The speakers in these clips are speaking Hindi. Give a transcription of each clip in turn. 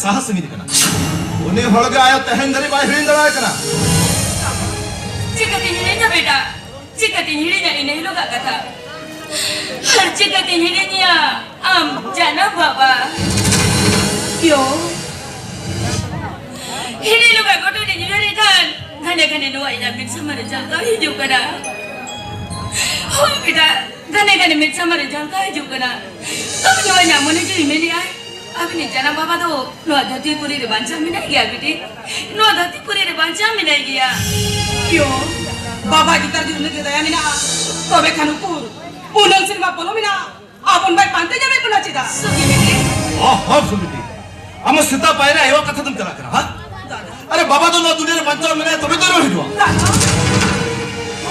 साहस मिली कना उन्हें हड़गे आया तहन दरी बाय हिरिन दराय कना चिकती हिरिन जा बेटा चिकती हिरिन जा इन्हें लोग कथा हर चिकती हिरिन या जाना बाबा क्यों हिरिन लोग गोटो ने हिरिन kan घने घने नो आइना मिट समर जलका ही जो कना हो बेटा घने घने मिट समर जलका ही जो कना तुम नो आइना मने जो मिली आए अभी नहीं जाना बाबा तो नो धरती पूरी रे बांचा में नहीं गया बेटी नो धरती पूरी रे बांचा में नहीं गया क्यों बाबा की तरह जुर्म दया मिना तो बे खानुपुर उनल सिनेमा बोलो मिना अपन भाई पांते जावे कुना चिदा सुगी बेटी हां सुगी हम सीता पायरे एवा कथा तुम करा करा हां अरे बाबा तो नो दुनिया रे बांचा में नहीं तो भी तो हिडवा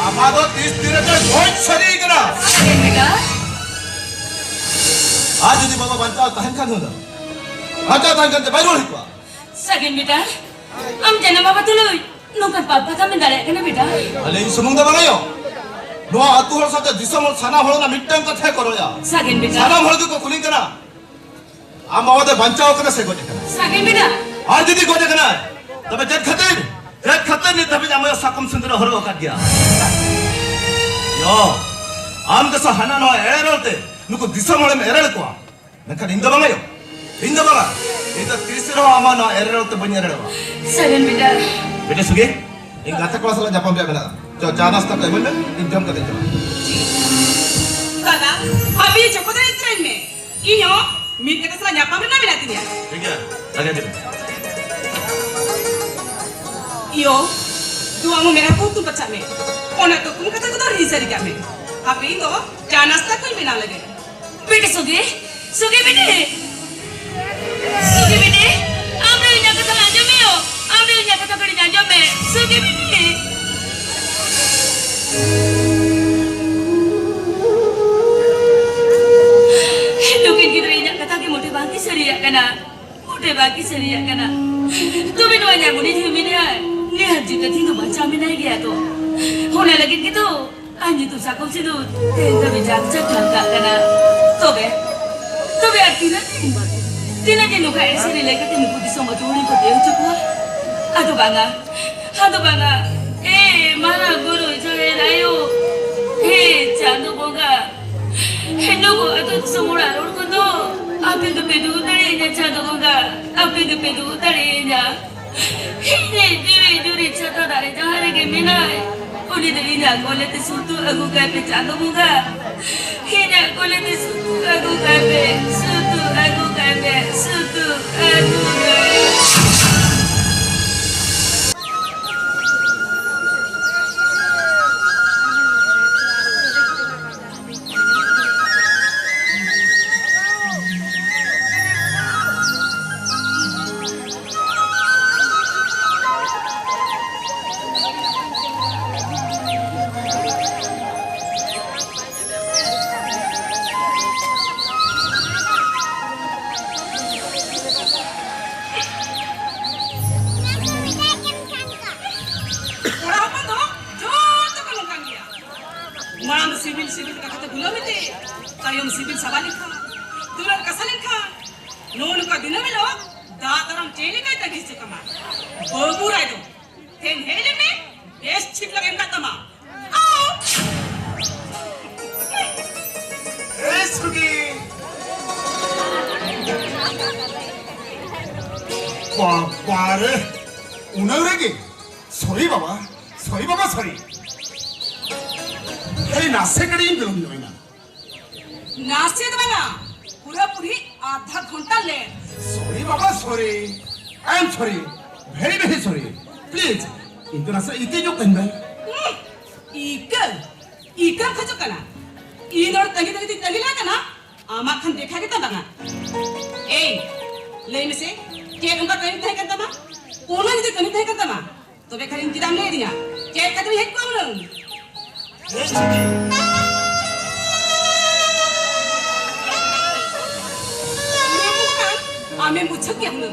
बाबा तो 30 दिन के बहुत शरीर करा बेटा आज यदि बाबा बांचा तहन खान होना बांचा तहन करते बाहर हिडवा सगिन बेटा हम जना बाबा तुलो नोकर पापा का में डाले कना बेटा अले सुमंग दा बगायो नो अतु हर साथे दिसम साना हळ ना मिटन कथा करो या सगिन बेटा साना हळ को कुलिन कना आ मावदे बांचाओ कना से गोटे कना सगिन बेटा आज यदि गोटे कना तबे जत खते नि तबे जामय साकम सुंदर हरो का गया यो आम दस हना नो एळे रोते नुको दिसम हळ में एरळ को नका इंद बगायो इंद बगा इदा तीसरो आमा नो एरळ रोते बन्य एरळ सगिन बेटा बेटे सुगे इन गाता क्लास ला जापम बे बना जो जा नाश्ता कर बोले इंतजाम कर दे दादा अभी चपदा इतने में इनो मी के कसला जापम ना मिलाती दिया ठीक है लगा दे यो तू आमो मेरा को तू बच्चा में ओना तो तुम कथा को रिसरी क्या में अभी तो जा नाश्ता कोई बिना लगे बेटे सुगे बेटे हमरे यहाँ कथा लाजो में हो हमरे यहाँ कथा करी लाजो में सुगे बेटे लोकें की तरह यहाँ कथा के मोटे बाकी सरिया कना तू भी नोया मुनी जी मिले आए ने हर जी कथी तो बच्चा में नहीं गया तो होने लगे कि तो anji tu sakau situ tenda bijak cakap kena tobe tina je nuka ese rile kete nuku disongo tu uri ko deu chukwa adu banga mana guru joe rayo chando boga nuku adu somura ror ko do ape ke pedu tare nya chando boga ape ke pedu tare nya hine dure chata dare jahare ke minai Uli dari nak boleh tersutu aku kape cakap muka. Hina boleh tersutu aku kape, sutu aku kape. Civil civil का तो बुला में थे तायम सिविल सवाल लिखा दुलर कसा लिखा नोन का दिन में लो दातरम चेली का तगिस कमा बोबूर आयो तेन हेले में बेस्ट छिप लगेगा तमा आओ ए सुगी बारे उन्होंने सॉरी बाबा सॉरी अरे नाश्ते कड़ी इन लोग नहीं ना नाश्ते तो बना पूरा पूरी आधा घंटा ले sorry Baba sorry I am sorry very sorry please इनको नाश्ता इतने जो करना इकल खजो कना इनोर तंगी ला कना आमा खन देखा के तबंगा ए ले में से के उनका कहीं थे करता मा कोना नहीं कहीं थे करता मा तो बे खरीन तिदाम ले दिया के कदम है कौन ए सुगी आमे मुझे क्या हूँ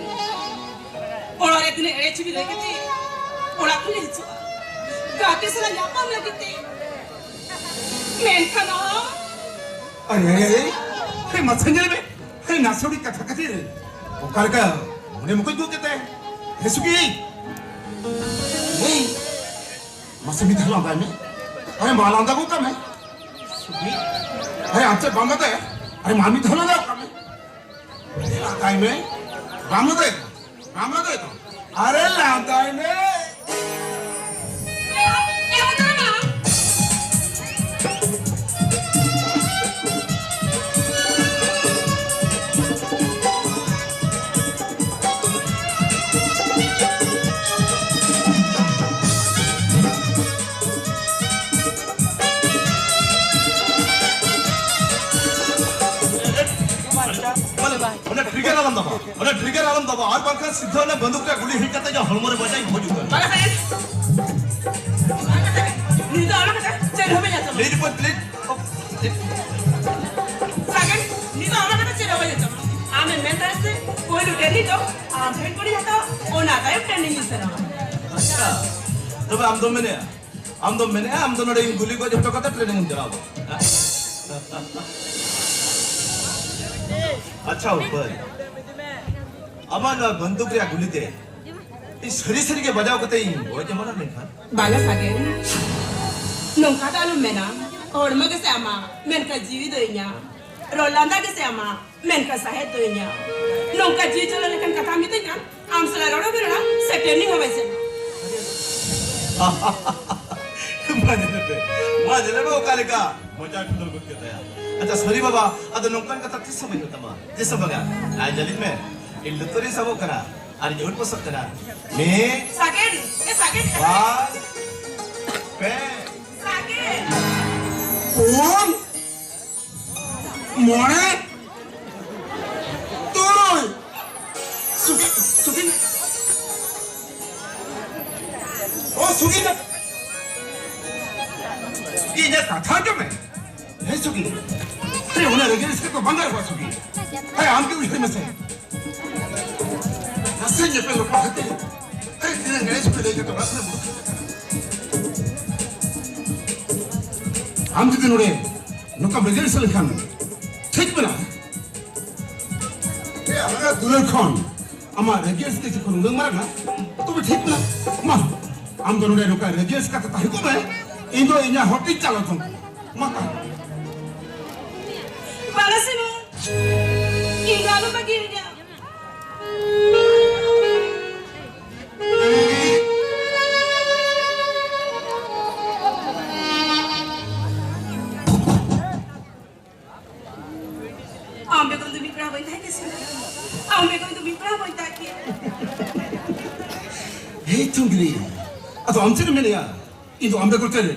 और एक दिन एच भी लेके थे और आपने हिचो गाते से ना पाम लगी थे मैं खाना अरे मसंजर में अरे नासोड़ी कथा कथी रे वो का मुने मुको दो कहते हैं हे सुगी नहीं मसमी धला बाय में अरे मालांदा को कम है सुगी अरे आपसे बांधा है अरे मामी धला ना कम है लाताई में रामदे अरे लाताई में ट्रिगर आलम दबा और बार सिद्ध ने बंदूक का गुली हिट करते जो हलमोरे बजाई हो चुका बाला साहेब नींद आना का चल हमें जाता प्लीज सागन नींद आना का चल हमें जाता आमे मेंटर से कोई लुटे नहीं तो आम फेंक पड़ी जाता ओ ना का ट्रेनिंग मिल सरा अच्छा तब आम दो नडे गुली को झटो का ट्रेनिंग जराओ अच्छा ऊपर अमान बंदूक रे गुली दे इस सरी के बजाव कते वो जमाना नहीं था बाला सागन नोंका दालु मेना और मगे से आमा मेन का जीवी दोइया रोलांदा के से आमा मेन का साहे दोइया नोंका जी चलो लेकिन कथा में तेना आम सला रोडो बिरना सेटेनिंग होवे से माजले वो कालिका मजा ठुल गुत के तया अच्छा सॉरी बाबा अद नोंकन कथा किस समय होता मा जिस बगा आज जलित में इल्लुतरी सबो करा और जोड़ को सब करा मैं सागन ए सागन वाह पे सागन कौन मोने तो सुगी ओ सुगी ना ये कथा जो मैं है सुगी अरे उन्हें रगेल इसके तो बंद हुआ सुगी अरे आम के विषय में से हंसे ये पे लोग कहते हैं अरे तेरे गणेश को लेके तो रखने बोल आम के दिन उड़े नुका रगेल से लिखा ठीक बना ये हमारा दुलर खान अमा रगेल से जो करूँगा मरा ना तो भी ठीक बना माँ आम दोनों ने नुका रगेल का तो तारीखों में इंदो इन्हें होती चला तुम माता बाला से वो इंगालो बगी गया आम्बे को तो विप्रा बनता है कैसे आम्बे को तो विप्रा बनता है क्या हे तुंगली अब हमसे नहीं मिलेगा इंदो आम्बे को तेरे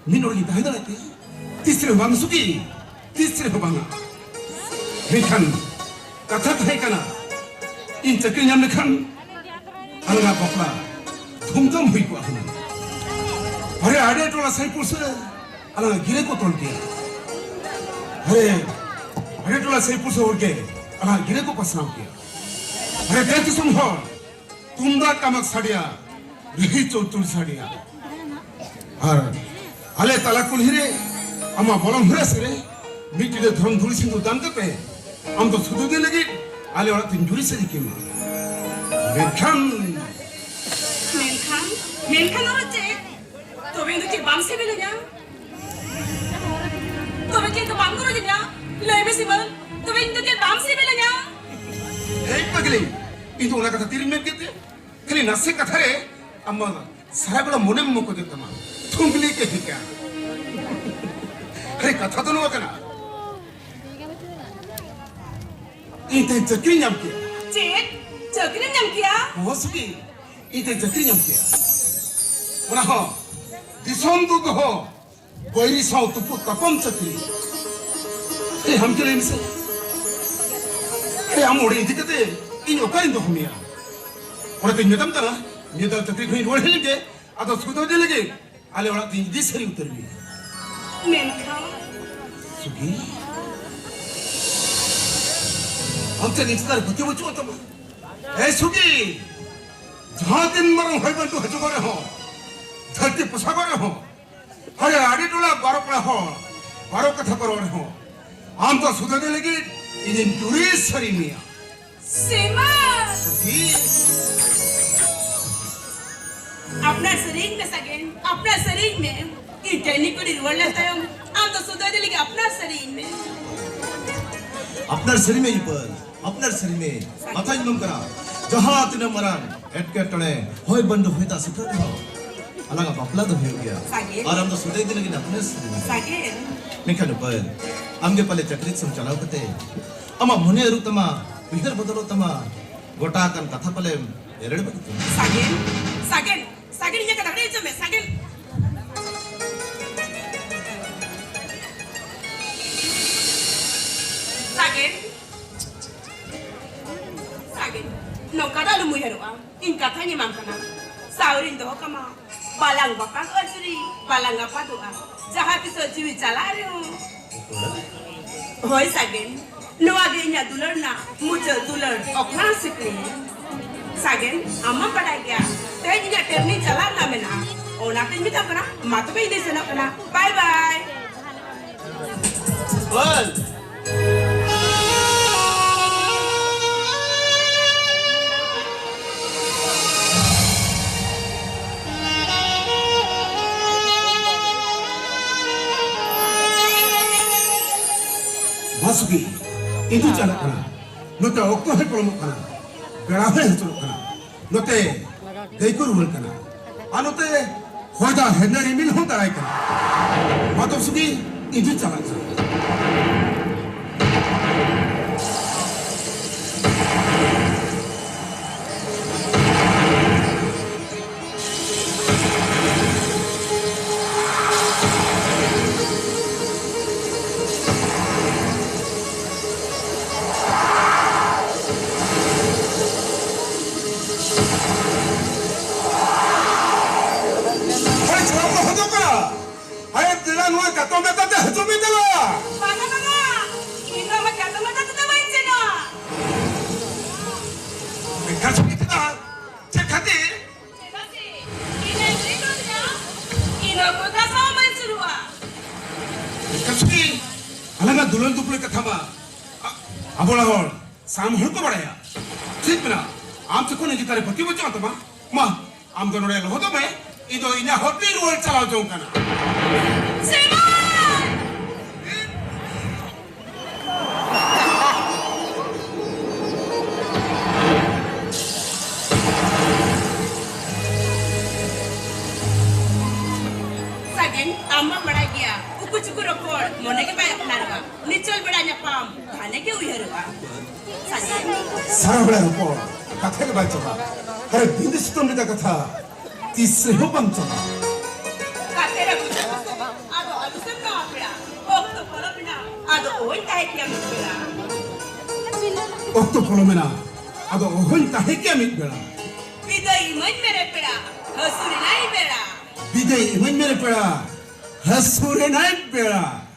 मिनोरी दाहिदा रहती है तीसरे बांग सुकी तीसरे बांगा लेकिन कथा है कना इन चक्कर में लेकिन अलगा बपला धूमधाम हुई को अपना अरे आड़े टोला सही पुरुष अलगा गिरे को तोड़ दिया अरे आड़े टोला सही पुरुष उड़ के अलगा गिरे को पसनाम किया अरे देख सुन हो तुम्हारा कामक साड़िया रही चौतुल साड़िया और अले तला कुल्हिरे 아마 보람 흐라스래 미끼를 덤 두리신도 담갔대 아무도 수도들에게 알려라 든 두리스리기만 멘칸 मेनखान और चेक तो वे इनके बाम से मिले냐 तो वे के बाम करो जि냐 ले में सिमल तो वे इनके बाम से मिले냐 에이 빠글리 이도 오나 가서 때리면 겠대 그래 나세 까타래 아마 사라고라 모네 먹고 됐다마 통글리 깨니까 그래 까타도 놓았잖아 이때 저끼리 냠게 चेक चौकी ने नम किया 어수기 이때 저끼리 냠게 뭐라 허 디손도 더 거이리 사우도 붙다 뻔쩍끼리 그래 함께 내미세 그래 아무리 이때까지 이 역할인도 홈이야 오늘 또 여담잖아 여담 또 그리고 이걸 흘리게 아도 수도들에게 알레 오라 또 이디 서리 우터리 मेनखान 수기 아무튼 인스타를 버텨볼 줄 없다 뭐 에 수기 저한테 말은 활발도 해줘가래 허 절대 부사가래 허 하래 아리돌라 바로구나 허 바로 같아 바로가래 허 아무도 수도들에게 이제 둘이 서림이야 सीमा 수기 अपना शरीर में सगेन अपना शरीर में इतनी कोई रोल लेता है हम तो सुधा दे लेके अपना शरीर में আপনার শরীরে ইপল আপনার শরীরে মাথা জুলুম করা जहां तिने मरान एटके टणे होय बंद होता सिखर हो अलगा बापला तो हो गया और हम तो सुदे दिन के अपने सगेन मिखन पर आमगे पले चक्रित सम चलाव कते अमा मुने रुतमा विहर बदलो तमा गोटा कन कथा पले एरड बकित सगेन सगेन सगेन ये कथा रे में सगेन सगेन सगेन नौका डालू मुहेरुआ इन कथा ni mamkana saurin do kama balang bapak ajuri balang apa doa jahat itu jiwi calario hoy सगेन no age nya dular na mujhe dular okna sikli सगेन amma pada gaya te nya terni chala na mena ona pe mita kana mat pe ide sena kana bye bye बोल 마수기 인도 잘했구나 너때 억도 할 뻔먹구나 베라회 해줬구나 너때 대꾸를 할거나 아 너때 호다 옛날에 밀 혼다 할거나 마도수기 인도 잘했어 아니 저거 해줬구나 아예 내가 너한테 또 몇 가지 해줘미잖아 mana mana ini mah kata mata tu main cina 가족이다 체크하지 ini kota sama main serua 가족이 알라가 누런 두플레까 타마 아볼라걸 삶 헐거 말아야 ठीक ना आम से कोने जितारे पक्की बच्चा आता माँ माँ आम दोनों रे लो तो मैं इधो इन्हें हॉटली रोल चलाओ जाऊँ करना सीमा सगेन अम्मा बड़ा गया कुछ कुछ रखोड़ मोने के बाय अपना रहा निचल बड़ा न्यापाम खाने के उयर रहा सगेन 사람을 해놓고 가택을 발전하 하루 빈드스 돕니다 같아 디스 효방전하 Katera puja ado alusam na apra okto kolopina ado oin tahe kiam pera 억도 볼로메나 아도 어헌 다 해끼야 mitbe라 vida iman mere pera hasuri nai pera 비데이 이문메를 빼라 하수레 날 빼라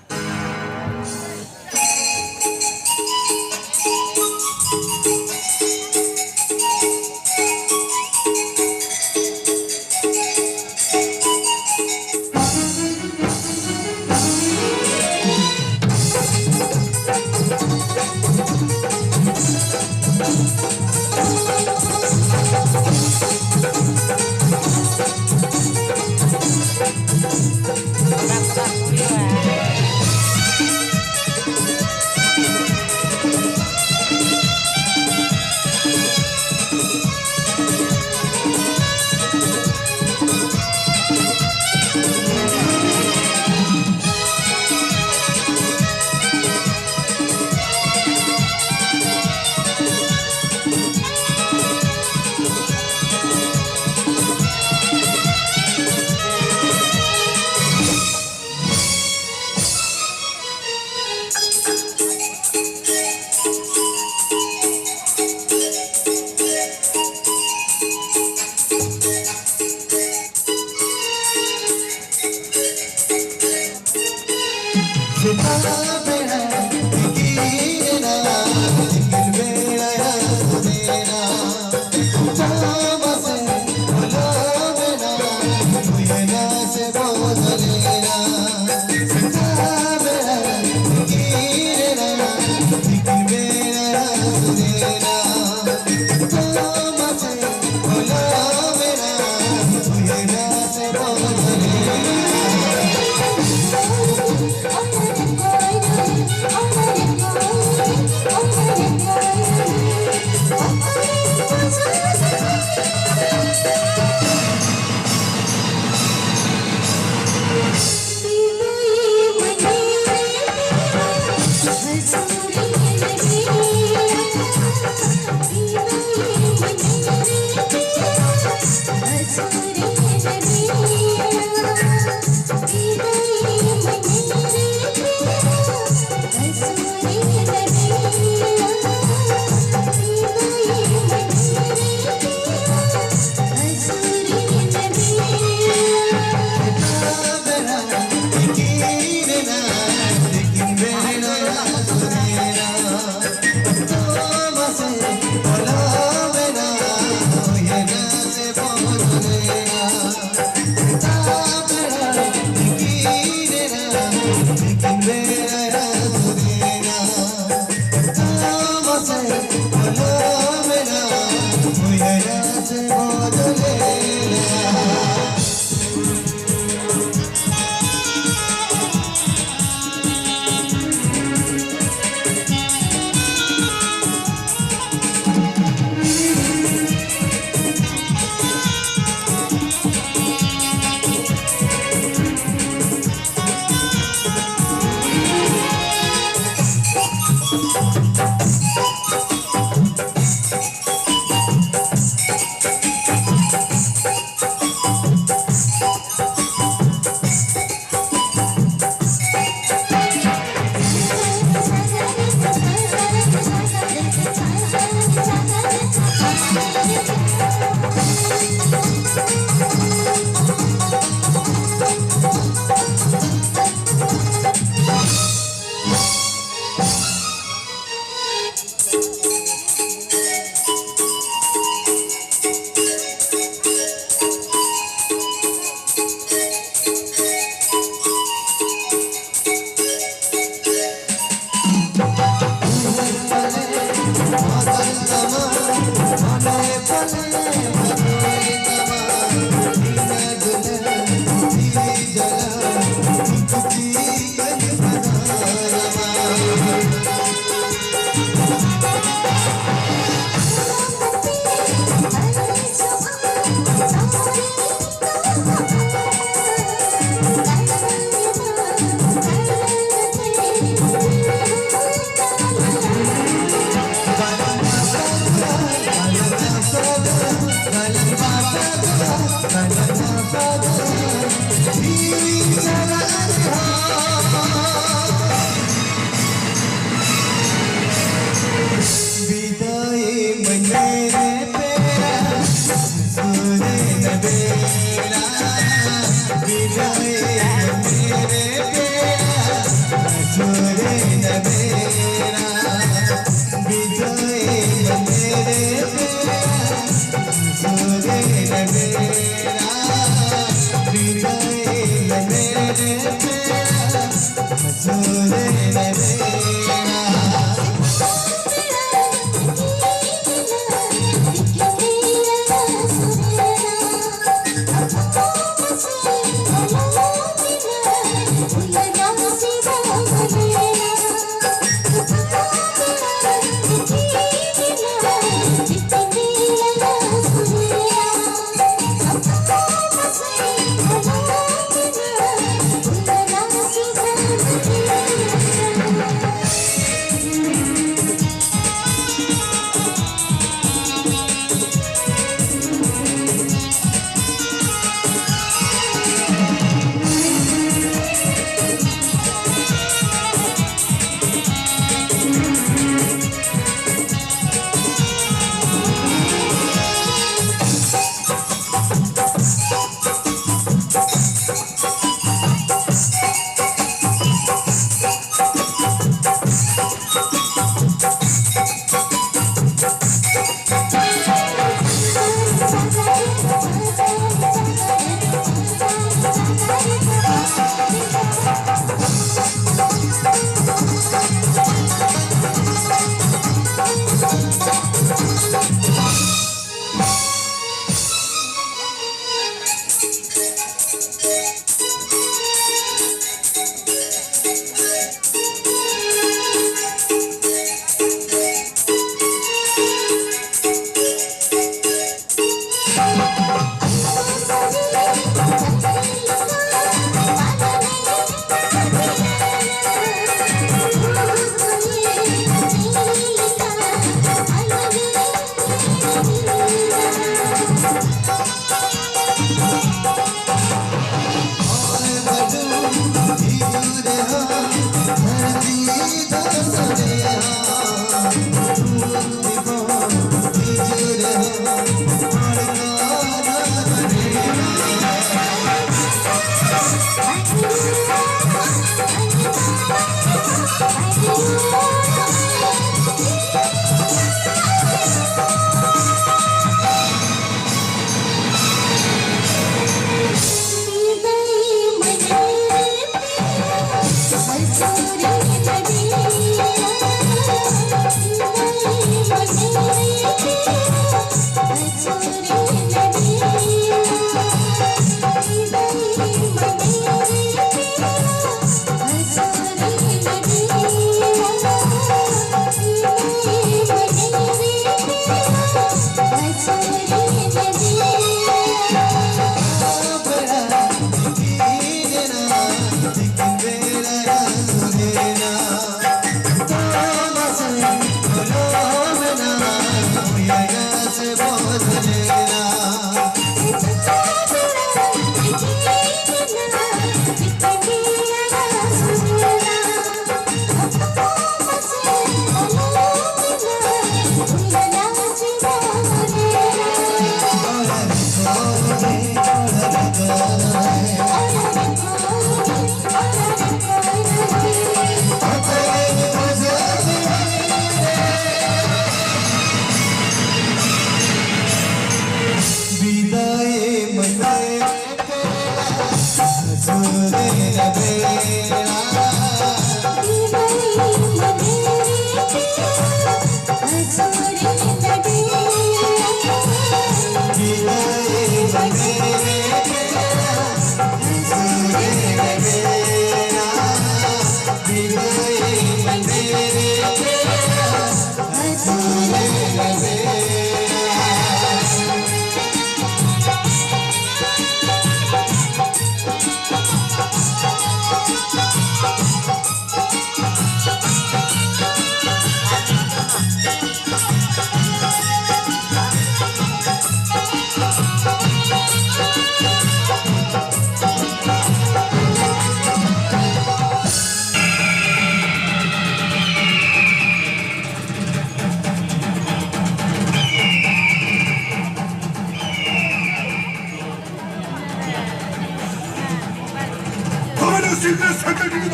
Secret Secretary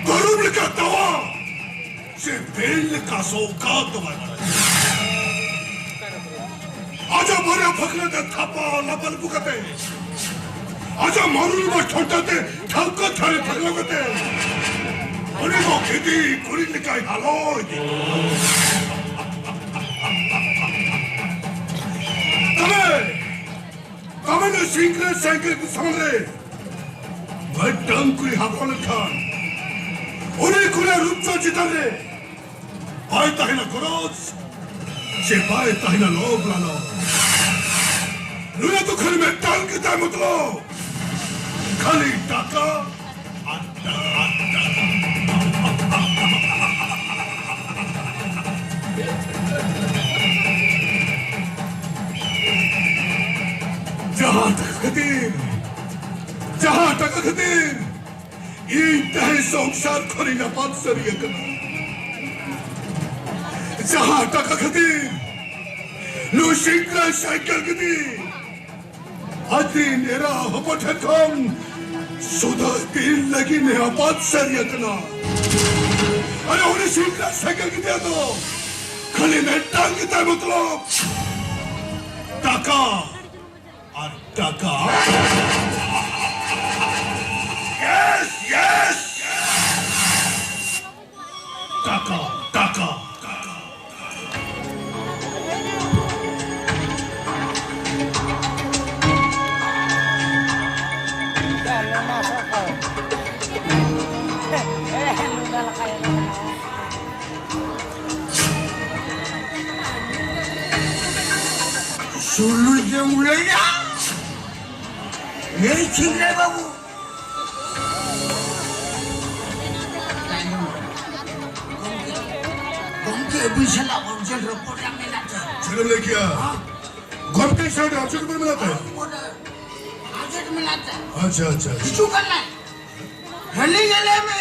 Garub ka tawa se bel ka saukat bana aja mare phakle de thapa lapal bukate aja marul ma thotate thauka thare phaglagate ani ko kheti kuri likai halo tame ne Secret Secretary samre Bhattang kuri hakon khan Uri kure rupcho chitane Pai tahina koros Se pai tahina log lalo Nuya to khali mein tal kita mutlo Khali taka Atta Jahan tak khatir जहां तक खतीर इंतहे संसार खरी ना बात सरिया करना जहां तक खतीर लो शिंकरा साइकिल कदी आदि नेरा हपट कम सुधा दिल लगी ने बात सरिया करना अरे उन्हें शिंकरा साइकिल कदी तो खाली में टांग किता मतलब टाका और टाका Yes, yes! Taka, taka, taka. Sulu je mulai ya? Ini cinta babu. Bisala urgent report yang मिला चलो ले क्या घर के साइड ऑब्जेक्ट में मिलाता है अर्जेंट मिलाता है अच्छा अच्छा किचू करना है हली गले में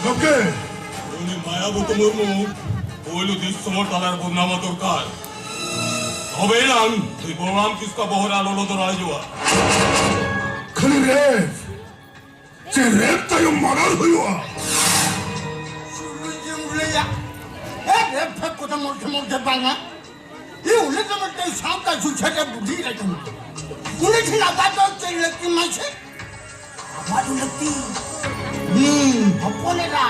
ओके उन्हें मायावती मुर्मू ओइलो $200 बुनामा दरकार তবে এলাম তুই বলরাম কিসকা বহরা লোলো তো রাজুয়া खाली रेप जे रेप तायो मरल हुआ सुरु जे मुलेया ए रे फक को मोटे मोटे बांगा ये उले तो मटे सामता सुछटे बुद्धि रखन उले छिना बात चल लगती माछे आवाज लगती धपनेरा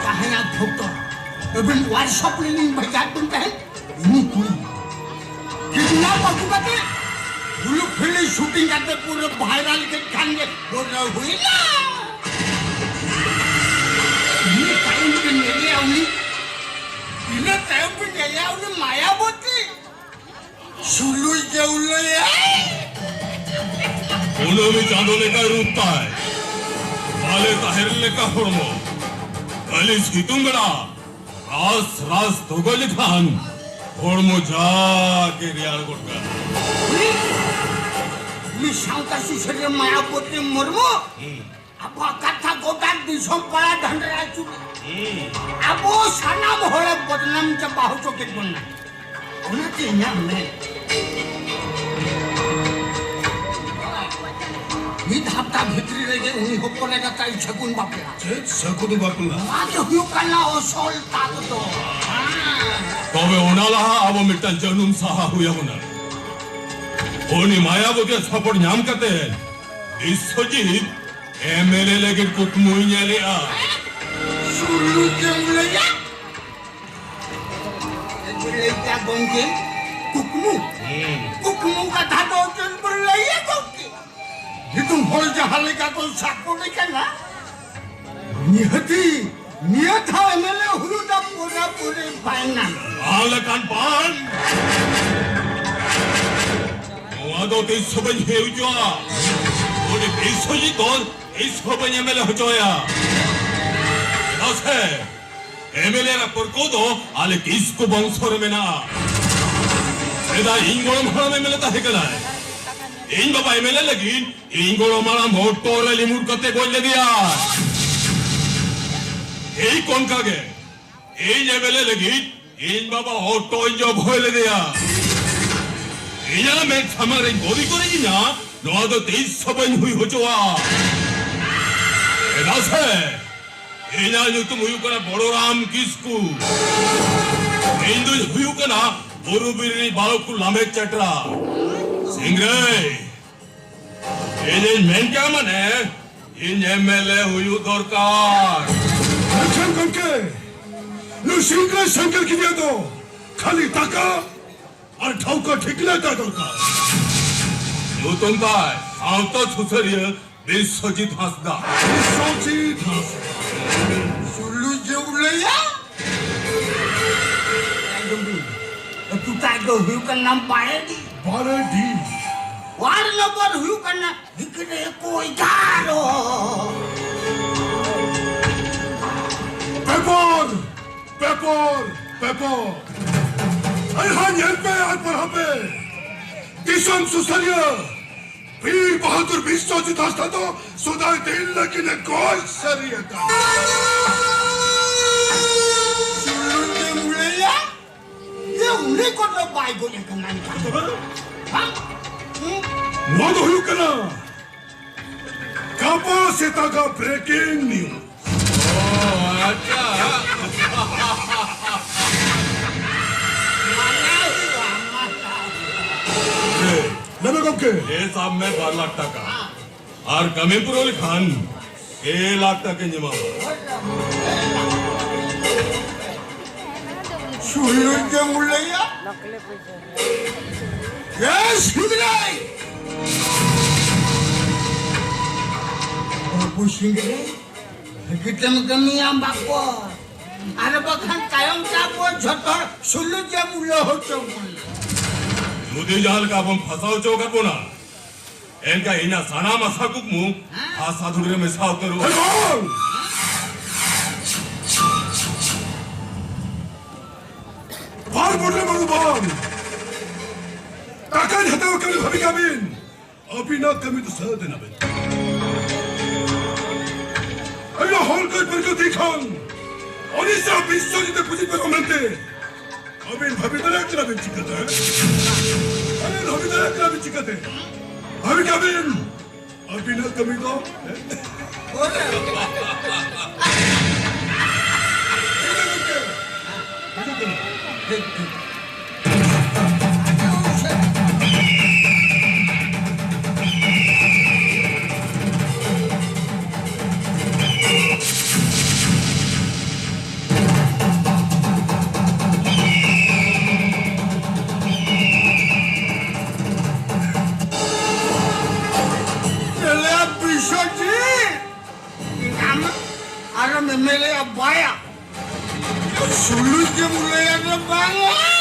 कहां ठोकतो अबन वर्कशॉप लेनी बजा तुम है इनी पूरी कितना बाकी बात है उल्लू फिल्म शूटिंग करते पूरे वायरल के खाने बोल रहे हुई ना ये पिंजया उन्हें मायावती सुलुई के उल्ले उन्होंने चांदोले का रूपता है वाले ताहिरले का हुर्मो कलिस की तुंगड़ा रास रास दोगली खान हुर्मो जाके रियाल गुटका मी सांगता सुशर्य मायावती मुर्मू अब कथा गोटा दिसों पड़ा ढंडरा चुकी अब वो सनाम होले बदनाम जब बाहु चौके बनना उन्हें चीज़ में हीट हफ्ता भितरी रहे उन्हीं हो पड़ेगा ताई शकुन बापला शकुन बापला आज हुई करना ओ सोल ताक तो तो वे उनाला अब मिट्टल जनुम साहा हुआ होना ओनी मायावती सपोर्ट न्याम करते हैं इस सजीद एमएलए लगे कुछ मुइया ले आ सुल्लू जंगलिया जंगलिया गोंगे कुकमू का धातो जंगलिया गोंगे ये तुम होल जहाले का कोई साको नहीं करना नियत है एमएलए हुरुदा पूरे पाएंगा आलकान पान वादो ते सबन हेउजवा ओने बेसोजी दोन इस सबन एमएलए होजोया नसे एमएलए रा परकोदो आले किसको बंसोर में ना एदा इंगोरम हराम एमएलए ता हेकला इन बाबा एमएलए लगी इंगोरम मारा मोटो रे लिमुर कते बोले दिया এই কোন কাগে এই লেভেলে লাগি ইন বাবা অটো ইঞ্জ ভইলে দেয়া ইনা মে থামারে গদি করে না নদ 23 হুই হচোয়া এদাসে ইনা নু তুম হুই করা বড় রাম কিসকু ইন্দু হুই করা বড় বীরি বালকু লামে চটরা সিংরে এই মেন কা মানে ইন এমএলএ হুই দরকার अच्छा करके लुशिंका शंकर की दिया तो खाली टाका और ठाउका ठिकला का दरकार नूतन ताय आवतो सुसरिय बिस्वजित हसदा विश्वजीत सुल्लू जंगलिया तू ताको हुई करना पाएगी बारह डी वार नंबर हुई करना दिखने कोई गारो पेपर अल्हान पे आज पर पे दिशम सुसरिया वीर बहादुर विश्वजित हस्ता तो सुधार दिल लेकिन कोई सरियता सुल्लू जंगलिया ये उन्हें को तो बाई बोले करना नहीं हाँ वो तो हुई करना कापा सीता का ब्रेकिंग न्यूज अच्छा नमे कब के ये साहब में 12 लाख टका और कमीपुरोली खान 1 लाख टके जमा सुल्लू जंगलिया यस हिंगराई पुशिंगरे कितम कमियां बाको अरे बखान कायम चापो झटर सुल्लू जंगलिया हो तो मुझे जाल का अपन फसाओ चौका बोना इनका इना साना मसा कुकमु आसा धुरे में साव करो बार बोले भगवान टाका हटाओ कभी भाभी का बिन अभी ना कमी तो सह देना बिन अयो हॉल पर को दिखाऊं और इस विश्वजित पूजी पर कमेंटे अभी भाभी तो रखना भी चिकत है अरे भाभी तो रखना भी चिकत है भाभी का बिन अभी ना कमी तो अरे मैं मेरे अब्बाया Sulit yang mulai ada banget.